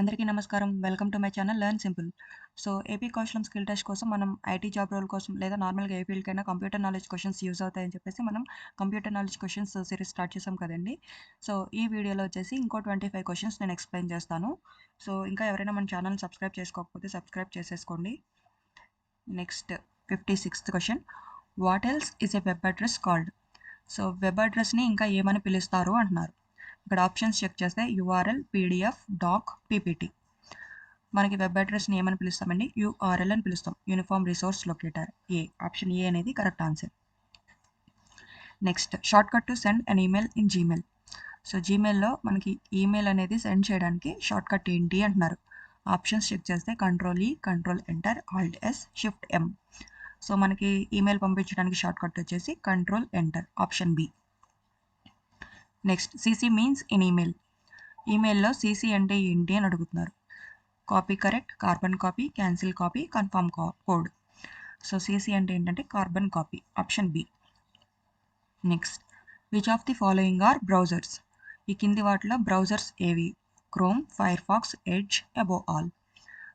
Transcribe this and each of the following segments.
అందరికీ నమస్కారం. Welcome to my channel learn simple. So, AP Kaushalam skill test కోసం మనం ఐటీ జాబ్ రోల్ కోసం లేదా నార్మల్‌గా ఏ ఫీల్డ్‌కైనా కంప్యూటర్ నాలెడ్జ్ క్వెషన్స్ యూజ్ అవుతాయని చెప్పేసి మనం computer knowledge questions series start చేసాం కదండీ! సో, ఈ వీడియోలో వచ్చేసి ఇంకో 25 క్వెషన్స్ నేను ఎక్స్‌ప్లెయిన్ చేస్తాను. సో, ఇంకా ఎవరైనా మన ఛానల్‌ని సబ్స్క్రైబ్ చేసుకోకపోతే సబ్స్క్రైబ్ చేసేసుకోండి. నెక్స్ట్ 56థ్ question. What else is a web address called? So, web అడ్రెస్‌ని ఇంకా ఏమని పిలుస్తారు అంటున్నారు. ఇక్కడ ఆప్షన్స్ చెక్ చేస్తే యూఆర్ఎల్, పీడీఎఫ్, డాక్, పీపీటీ. మనకి వెబ్ అడ్రెస్‌ని ఏమని పిలుస్తామండి? యూఆర్ఎల్ అని పిలుస్తాం. Uniform resource locator. Option A అనేది correct answer. Next shortcut to send an email in Gmail. So, జీమెయిల్‌లో మనకి ఈమెయిల్ అనేది సెండ్ చేయడానికి షార్ట్‌కట్ ఏంటి అంటున్నారు. ఆప్షన్స్ చెక్ చేస్తే control E, control enter, alt S, shift M. So, మనకి ఈమెయిల్ పంపించడానికి షార్ట్‌కట్ వచ్చేసి control enter. Option B. Next CC means in email. ఈమెయిల్‌లో సీసీ అంటే ఏంటి అని అడుగుతున్నారు. Copy correct, carbon copy, cancel copy, confirm code. So, CC అంటే ఏంటంటే carbon copy. Option B. Next which of the following are browsers? ఈ కింది వాటిలో బ్రౌజర్స్ ఏవి? Chrome, Firefox, Edge, above all.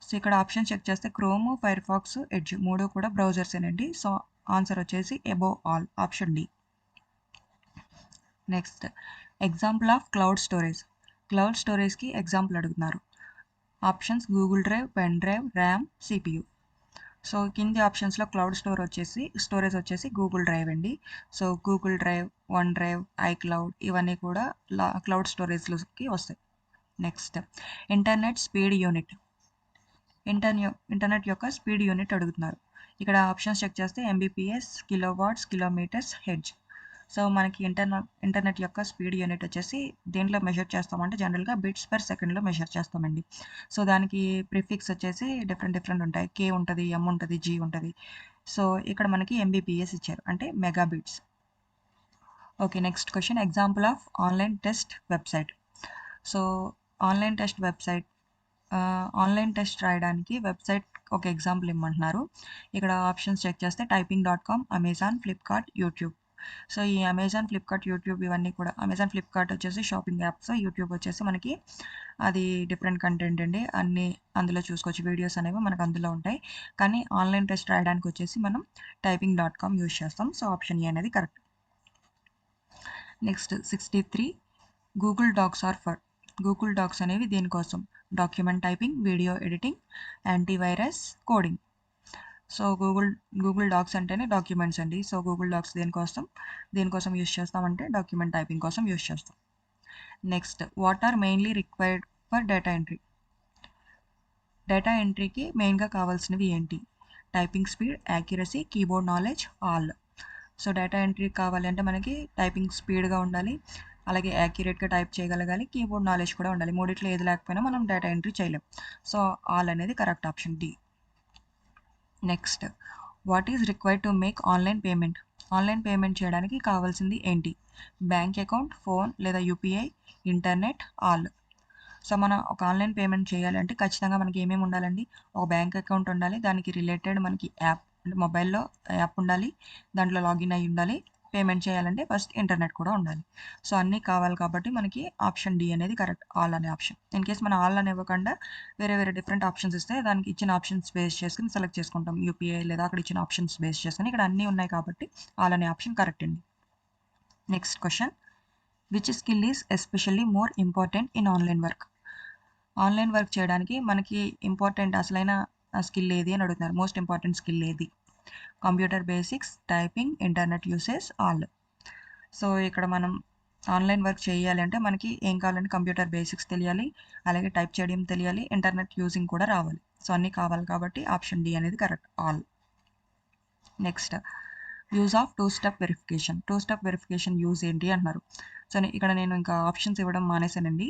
So, ఇక్కడ ఆప్షన్ చెక్ చేస్తే chrome, Firefox, Edge మూడు కూడా బ్రౌజర్సేనండి. సో, ఆన్సర్ వచ్చేసి above all. Option D. Next example of cloud storage. Cloud స్టోరేజ్కి ఎగ్జాంపుల్ అడుగుతున్నారు. Options Google Drive, pen drive, RAM, CPU. So, కింది ఆప్షన్స్‌లో క్లౌడ్ స్టోరేజ్ వచ్చేసి గూగుల్ డ్రైవ్ అండి. So, Google Drive, OneDrive, iCloud ఇవన్నీ కూడా cloud స్టోరేజ్‌లోకి వస్తాయి. Next internet speed unit. Internet యొక్క స్పీడ్ యూనిట్ అడుగుతున్నారు. ఇక్కడ ఆప్షన్స్ చెక్ చేస్తే Mbps, kilowatts, kilometres, hertz. So, మనకి ఇంటర్నెట్ యొక్క స్పీడ్ యూనిట్ వచ్చేసి దేంట్లో మెజర్ చేస్తామంటే జనరల్‌గా బిట్స్ పర్ సెకండ్‌లో మెజర్ చేస్తామండి. సో, దానికి ప్రిఫిక్స్ వచ్చేసి డిఫరెంట్ ఉంటాయి. కే ఉంటది, ఎం ఉంటది, జీ ఉంటది. సో, ఇక్కడ మనకి ఎంబీపీఎస్ ఇచ్చారు. అంటే mega bits. Okay. Next question example of online test website. So, online test website online test రాయడానికి వెబ్‌సైట్ ఒక ఎగ్జాంపుల్ ఇమ్మంటున్నారు. ఇక్కడ ఆప్షన్స్ చెక్ చేస్తే typing.com, Amazon, Flipkart, YouTube. So, ఈ అమెజాన్, ఫ్లిప్‌కార్ట్, యూట్యూబ్ ఇవన్నీ కూడా అమెజాన్, ఫ్లిప్‌కార్ట్ వచ్చేసి షాపింగ్ యాప్స్. యూట్యూబ్ వచ్చేసి మనకి అది డిఫరెంట్ కంటెంట్ అండి. అన్నీ అందులో చూసుకోవచ్చు. వీడియోస్ అనేవి మనకు అందులో ఉంటాయి. కానీ ఆన్‌లైన్ టెస్ట్ రాయడానికి వచ్చేసి మనం typing.com యూజ్ చేస్తాం. సో, ఆప్షన్ ఏ అనేది correct. Next 63 Google Docs are for. Google Docs అనేవి దేనికోసం? Document typing, video editing, antivirus, coding. So, Google Docs అంటేనే డాక్యుమెంట్స్ అండి. సో, గూగుల్ డాక్స్ దేనికోసం యూజ్ చేస్తామంటే డాక్యుమెంట్ టైపింగ్ కోసం యూజ్ చేస్తాం. Next what are mainly required for data entry. Data ఎంట్రీకి మెయిన్‌గా కావాల్సినవి ఏంటి? Typing speed, accuracy, keyboard knowledge, all. So, data entry కావాలి అంటే మనకి టైపింగ్ స్పీడ్‌గా ఉండాలి. అలాగే యాక్యురేట్‌గా టైప్ చేయగలగాలి. కీబోర్డ్ నాలెడ్జ్ కూడా ఉండాలి. మూడిట్లో ఏది లేకపోయినా మనం డేటా ఎంట్రీ చేయలేం. సో, ఆల్ అనేది correct option D. Next what is required to make online payment. Online payment చేయడానికి కావాల్సింది ఏంటి? బ్యాంక్ అకౌంట్, ఫోన్ లేదా యూపీఐ, ఇంటర్నెట్, ఆల్. సో, మనం ఒక ఆన్‌లైన్ పేమెంట్ చేయాలి అంటే ఖచ్చితంగా మనకి ఏమేమి ఉండాలండి? ఒక బ్యాంక్ అకౌంట్ ఉండాలి. దానికి రిలేటెడ్ మనకి యాప్ అంటే మొబైల్‌లో యాప్ ఉండాలి. దాంట్లో లాగిన్ అయ్యి ఉండాలి. పేమెంట్ చేయాలంటే ఫస్ట్ ఇంటర్నెట్ కూడా ఉండాలి. సో, అన్నీ కావాలి కాబట్టి మనకి ఆప్షన్ డి అనేది కరెక్ట్. ఆల్ అనే ఆప్షన్. ఇన్ కేస్ మనం ఆల్ అని ఇవ్వకుండా వేరే డిఫరెంట్ ఆప్షన్స్ ఇస్తే దానికి ఇచ్చిన ఆప్షన్స్ బేస్ చేసుకొని సెలెక్ట్ చేసుకుంటాం. యూపీఐ లేదా అక్కడ ఇచ్చిన ఆప్షన్స్ బేస్ చేసుకొని ఇక్కడ అన్నీ ఉన్నాయి కాబట్టి ఆల్ అనే ఆప్షన్ కరెక్ట్ అండి. Next question which skill is especially more important in online work. Online work చేయడానికి మనకి ఇంపార్టెంట్ అసలైన స్కిల్ ఏది అని అడుగుతున్నారు. మోస్ట్ ఇంపార్టెంట్ స్కిల్ ఏది? Computer basics, typing, internet usage, all. So, ఇక్కడ మనం ఆన్‌లైన్ వర్క్ చేయాలి అంటే మనకి ఏం కావాలంటే కంప్యూటర్ బేసిక్స్ తెలియాలి. అలాగే టైప్ చేయడం తెలియాలి. ఇంటర్నెట్ యూజింగ్ కూడా రావాలి. సో, అన్నీ కావాలి కాబట్టి ఆప్షన్ డి అనేది correct. All. Next use of two step verification. Two step verification use ఏంటి అంటున్నారు. సో, ఇక్కడ నేను ఇంకా ఆప్షన్స్ ఇవ్వడం మానేశానండి.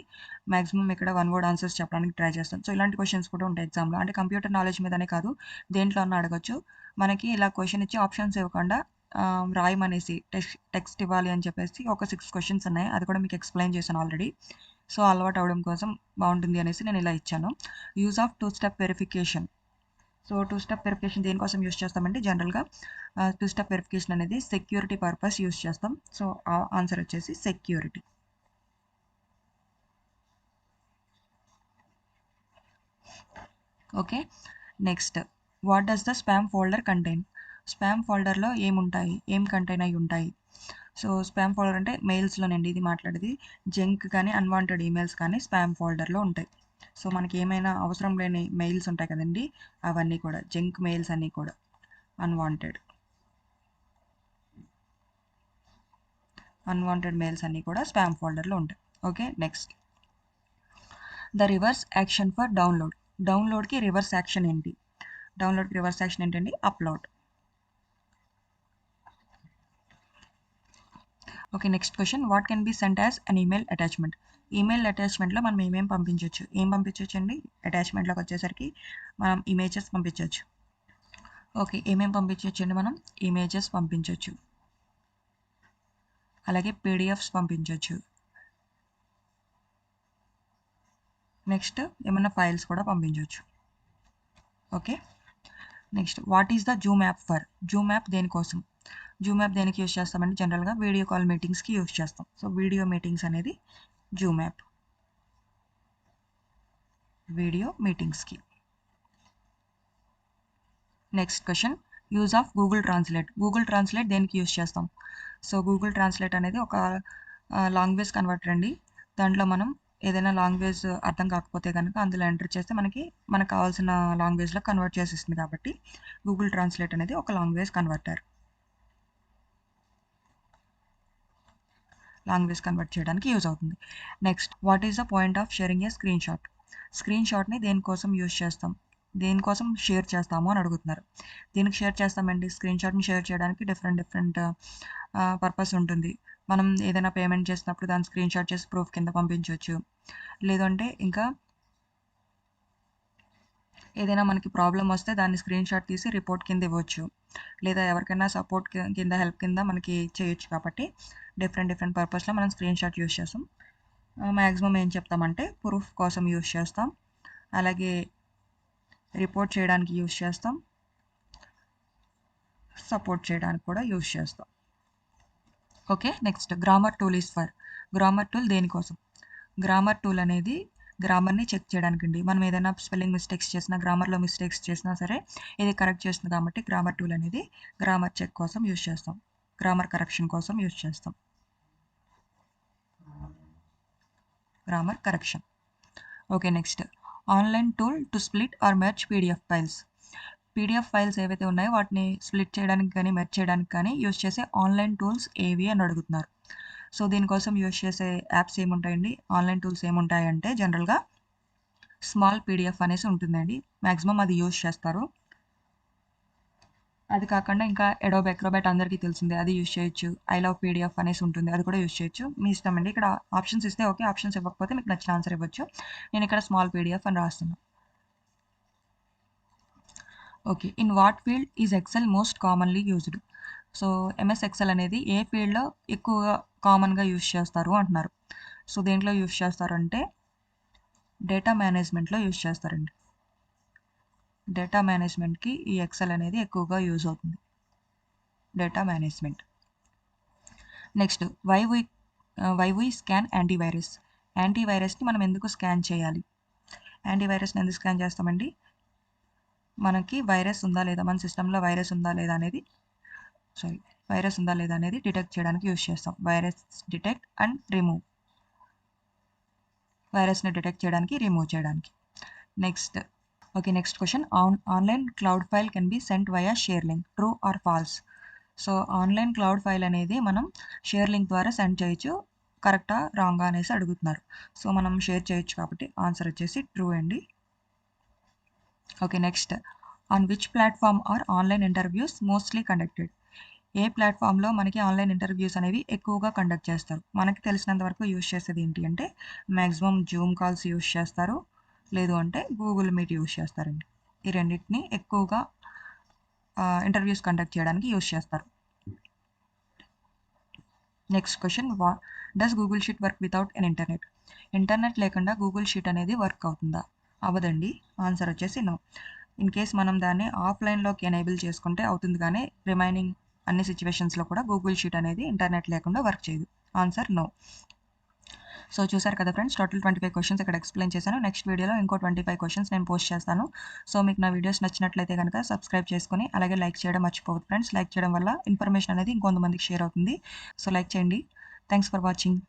మాక్సిమం ఇక్కడ వన్ వర్డ్ ఆన్సర్స్ చెప్పడానికి ట్రై చేస్తాను. సో, ఇలాంటి క్వెషన్స్ కూడా ఉంటాయి ఎగ్జామ్‌లో. అంటే కంప్యూటర్ నాలెడ్జ్ మీదనే కాదు దేంట్లో అన్నా అడగొచ్చు. మనకి ఇలా క్వెషన్ ఇచ్చి ఆప్షన్స్ ఇవ్వకుండా రాయమనేసి టెక్స్ట్ ఇవ్వాలి అని చెప్పేసి ఒక 6 క్వెషన్స్ ఉన్నాయి. అది కూడా మీకు ఎక్స్‌ప్లెయిన్ చేశాను ఆల్రెడీ. సో, అలవాటు అవ్వడం కోసం బావుంటుంది అనేసి నేను ఇలా ఇచ్చాను. Use of two step verification. So, two step verification దేనికోసం యూజ్ చేస్తామంటే జనరల్‌గా టూ స్టెప్ వెరిఫికేషన్ అనేది సెక్యూరిటీ పర్పస్ యూజ్ చేస్తాం. సో, ఆన్సర్ వచ్చేసి security. Okay, next what does the spam folder contain? Spam ఫోల్డర్లో ఏముంటాయి, ఏం కంటైన్ అయి ఉంటాయి? సో స్పామ్ ఫోల్డర్ అంటే మెయిల్స్లోనండి ఇది మాట్లాడేది. జంక్ కానీ అన్వాంటెడ్ ఈమెయిల్స్ కానీ స్పామ్ ఫోల్డర్లో ఉంటాయి. సో మనకి ఏమైనా అవసరం లేని మెయిల్స్ ఉంటాయి కదండి, అవన్నీ కూడా జంక్ మెయిల్స్ అన్నీ కూడా అన్వాంటెడ్ మెయిల్స్ అన్నీ కూడా స్పామ్ ఫోల్డర్లో ఉంటాయి. Okay, next the reverse action for download. డౌన్లోడ్కి రివర్స్ యాక్షన్ ఏంటి? డౌన్లోడ్కి రివర్స్ యాక్షన్ ఏంటండి? Upload. Okay, next question what can be sent as an email attachment? Email అటాచ్మెంట్లో మనం ఏమేమి పంపించవచ్చు? ఏం పంపించవచ్చు అండి? అటాచ్మెంట్లోకి వచ్చేసరికి మనం ఇమేజెస్ పంపించవచ్చు. ఓకే, ఏమేమి పంపించవచ్చు అండి? మనం ఇమేజెస్ పంపించవచ్చు, అలాగే పీడిఎఫ్స్ పంపించవచ్చు, నెక్స్ట్ ఏమైనా ఫైల్స్ కూడా పంపించవచ్చు. Okay, next what is the Zoom app for? Zoom app దేనికోసం? జూమ్ యాప్ దేనికి యూస్ చేస్తామంటే జనరల్గా వీడియో కాల్ మీటింగ్స్కి యూస్ చేస్తాం. సో వీడియో మీటింగ్స్ అనేది జూమ్ యాప్, వీడియో మీటింగ్స్కి. Next question use of Google Translate. Google Translate దేనికి యూస్ చేస్తాం? సో గూగుల్ ట్రాన్స్లేట్ అనేది ఒక లాంగ్వేజ్ కన్వర్టర్ అండి. దాంట్లో మనం ఏదైనా లాంగ్వేజ్ అర్థం కాకపోతే కనుక అందులో ఎంటర్ చేస్తే మనకు కావాల్సిన లాంగ్వేజ్లో కన్వర్ట్ చేసేస్తుంది. కాబట్టి గూగుల్ ట్రాన్స్లేట్ అనేది ఒక లాంగ్వేజ్ కన్వర్టర్, లాంగ్వేజ్ కన్వర్ట్ చేయడానికి యూజ్ అవుతుంది. Next what is the point of sharing a screenshot? స్క్రీన్ షాట్ని దేనికోసం యూజ్ చేస్తాం, దేనికోసం షేర్ చేస్తాము అని అడుగుతున్నారు. దీనికి షేర్ చేస్తామండి, స్క్రీన్ షాట్ని షేర్ చేయడానికి డిఫరెంట్ పర్పస్ ఉంటుంది. మనం ఏదైనా పేమెంట్ చేసినప్పుడు దాన్ని స్క్రీన్ షాట్ చేసి ప్రూఫ్ కింద పంపించవచ్చు. లేదంటే ఇంకా ఏదైనా మనకి ప్రాబ్లం వస్తే దాన్ని స్క్రీన్ షాట్ తీసి రిపోర్ట్ కింద ఇవ్వచ్చు, లేదా ఎవరికైనా సపోర్ట్ కింద హెల్ప్ కింద మనకి చేయొచ్చు. కాబట్టి డిఫరెంట్ పర్పస్లో మనం స్క్రీన్ షాట్ యూస్ చేస్తాం. మ్యాక్సిమం ఏం చెప్తామంటే ప్రూఫ్ కోసం యూస్ చేస్తాం, అలాగే రిపోర్ట్ చేయడానికి యూస్ చేస్తాం, సపోర్ట్ చేయడానికి కూడా యూస్ చేస్తాం. Okay, next grammar tool is for. Grammar tool దేనికోసం? గ్రామర్ టూల్ అనేది గ్రామర్ని చెక్ చేయడానికి అండి. మనం ఏదైనా స్పెల్లింగ్ మిస్టేక్స్ చేసినా, గ్రామర్లో మిస్టేక్స్ చేసినా సరే ఇది కరెక్ట్ చేస్తుంది. కాబట్టి గ్రామర్ టూల్ అనేది గ్రామర్ చెక్ కోసం యూస్ చేస్తాం, గ్రామర్ కరెక్షన్ కోసం యూస్ చేస్తాం, grammar correction. Okay, next online tool to split or merge PDF files. PDF files ఏవైతే ఉన్నాయో వాటిని స్ప్లిట్ చేయడానికి కానీ మెర్జ్ చేయడానికి కానీ యూస్ చేసే ఆన్లైన్ టూల్స్ ఏవి అని అడుగుతున్నారు. సో దీనికోసం యూస్ చేసే యాప్స్ ఏముంటాయండి, ఆన్లైన్ టూల్స్ ఏముంటాయంటే జనరల్గా స్మాల్ పీడిఎఫ్ అనేసి ఉంటుందండి, మ్యాక్సిమం అది యూస్ చేస్తారు. అది కాకుండా ఇంకా అడోబ్ అక్రోబాట్ అందరికీ తెలిసిందే, అది యూస్ చేయొచ్చు. ఐ లవ్ పీడిఎఫ్ అనేసి ఉంటుంది, అది కూడా యూస్ చేయొచ్చు. మీ ఇష్టం అండి. ఇక్కడ ఆప్షన్స్ ఇస్తే ఓకే, ఆప్షన్స్ ఇవ్వకపోతే మీకు నచ్చిన ఆన్సర్ ఇవ్వచ్చు. నేను ఇక్కడ స్మాల్ పీడిఎఫ్ అని రాస్తున్నాను. Okay, in what field is Excel most commonly used? So MS Excel అనేది ఏ ఫీల్డ్లో ఎక్కువగా కామన్గా యూస్ చేస్తారు అంటున్నారు. సో దేంట్లో యూస్ చేస్తారంటే డేటా మేనేజ్మెంట్లో యూస్ చేస్తారండి. డేటా మేనేజ్మెంట్కి ఈ ఎక్సెల్ అనేది ఎక్కువగా యూజ్ అవుతుంది, data management. Next why we scan antivirus. యాంటీవైరస్ని మనం ఎందుకు స్కాన్ చేయాలి? యాంటీవైరస్ని ఎందుకు స్కాన్ చేస్తామండి? మనకి వైరస్ ఉందా లేదా, మన సిస్టంలో వైరస్ ఉందా లేదా అనేది డిటెక్ట్ చేయడానికి యూస్ చేస్తాం. వైరస్ డిటెక్ట్ అండ్ రిమూవ్, వైరస్ని డిటెక్ట్ చేయడానికి, రిమూవ్ చేయడానికి. Next okay, next question online cloud file can be sent via share link, true or false? So online cloud file అనేది మనం షేర్ లింక్ ద్వారా సెండ్ చేయొచ్చు, కరెక్టా రాంగా అనేసి అడుగుతున్నారు. సో మనం షేర్ చేయొచ్చు కాబట్టి ఆన్సర్ వచ్చేసి ట్రూ అండి. Okay, next on which platform are online interviews mostly conducted? ఏ ప్లాట్ఫామ్లో మనకి ఆన్లైన్ ఇంటర్వ్యూస్ అనేవి ఎక్కువగా కండక్ట్ చేస్తారు? మనకి తెలిసినంత వరకు యూస్ చేసేది ఏంటి అంటే మ్యాక్సిమం జూమ్ కాల్స్ యూస్ చేస్తారు, లేదు అంటే గూగుల్ మీట్ యూస్ చేస్తారండి. ఈ రెండింటిని ఎక్కువగా ఇంటర్వ్యూస్ కండక్ట్ చేయడానికి యూస్ చేస్తారు. Next question does Google sheet work without an internet? Internet లేకుండా గూగుల్ షీట్ అనేది వర్క్ అవుతుందా? అవ్వదండి, ఆన్సర్ వచ్చేసి నో. ఇన్ కేస్ మనం దాన్ని ఆఫ్లైన్లోకి ఎనేబుల్ చేసుకుంటే అవుతుంది, కానీ రిమైనింగ్ అన్ని సిచ్యువేషన్స్లో కూడా గూగుల్ షీట్ అనేది ఇంటర్నెట్ లేకుండా వర్క్ చేయదు. Answer no. సో చూసారు కదా ఫ్రెండ్స్, టోటల్ 25 క్వశ్చన్స్ ఇక్కడ ఎక్స్ప్లెయిన్ చేశాను. నెక్స్ట్ వీడియోలో ఇంకో 25 క్వశ్చన్స్ నేను పోస్ట్ చేస్తాను. సో మీకు నా వీడియోస్ నచ్చినట్లయితే కనుక సబ్స్క్రైబ్ చేసుకొని అలాగే లైక్ చేయడం మర్చిపోవద్దు ఫ్రెండ్స్. లైక్ చేయడం వల్ల ఇన్ఫర్మేషన్ అనేది ఇంకొంతమందికి షేర్ అవుతుంది. సో లైక్ చేయండి. Thanks for watching.